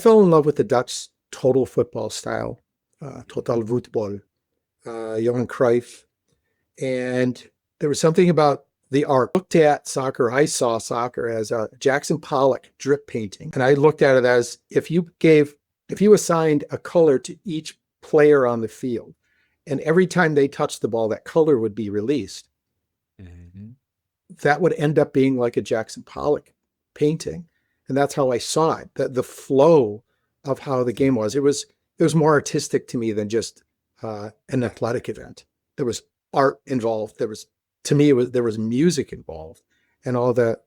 fell in love with the Dutch total football style, total voetbal, Johan Cruyff. And there was something about the art. I looked at soccer, I saw soccer as a Jackson Pollock drip painting. And I looked at it as if you assigned a color to each player on the field, and every time they touched the ball, that color would be released. Mm-hmm. That would end up being like a Jackson Pollock painting. And that's how I saw it, the flow of how the game was. It was more artistic to me than just an athletic event. There was art involved. There was music involved, and all the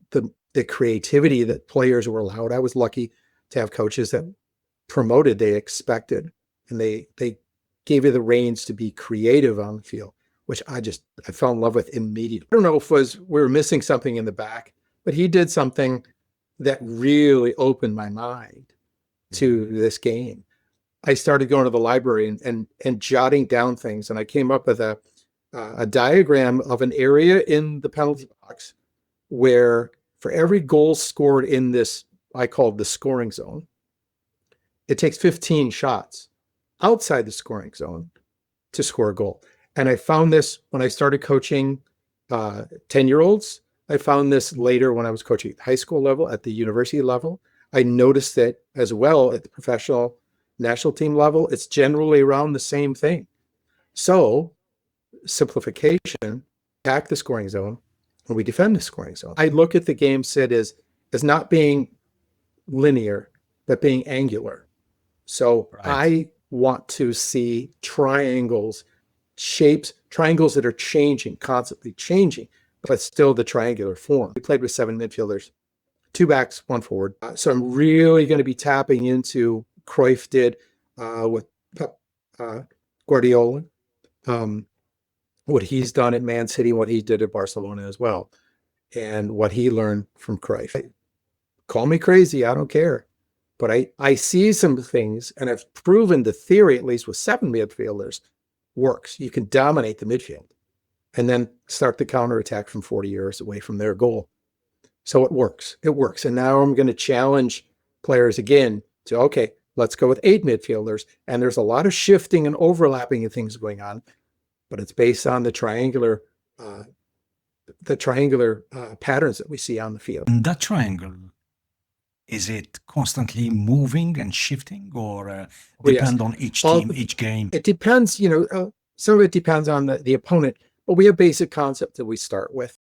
creativity that players were allowed. I was lucky to have coaches that promoted, they expected, and they gave you the reins to be creative on the field, which I fell in love with immediately. I don't know if we were missing something in the back, but he did something that really opened my mind to this game. I started going to the library and jotting down things, and I came up with a diagram of an area in the penalty box where for every goal scored in this, I called the scoring zone, it takes 15 shots outside the scoring zone to score a goal. And I found this when I started coaching 10-year-olds. I found this later when I was coaching at the high school level, at the university level. I noticed that as well at the professional national team level. It's generally around the same thing. So simplification, attack the scoring zone, and we defend the scoring zone. I look at the game, Sid, as not being linear, but being angular. So right. I want to see triangles, shapes, triangles that are changing, constantly changing, but still the triangular form. We played with 7 midfielders, 2 backs, 1 forward. So I'm really going to be tapping into Cruyff did with Guardiola, what he's done at Man City, what he did at Barcelona as well, and what he learned from Cruyff. Call me crazy, I don't care. But I see some things, and I've proven the theory, at least with 7 midfielders, works. You can dominate the midfield and then start the counterattack from 40 yards away from their goal. So it works. It works. And now I'm going to challenge players again to, okay, let's go with 8 midfielders. And there's a lot of shifting and overlapping of things going on, but it's based on the triangular patterns that we see on the field. And that triangle, is it constantly moving and shifting, or depend on each team, each game? It depends, some of it depends on the opponent, but we have basic concepts that we start with.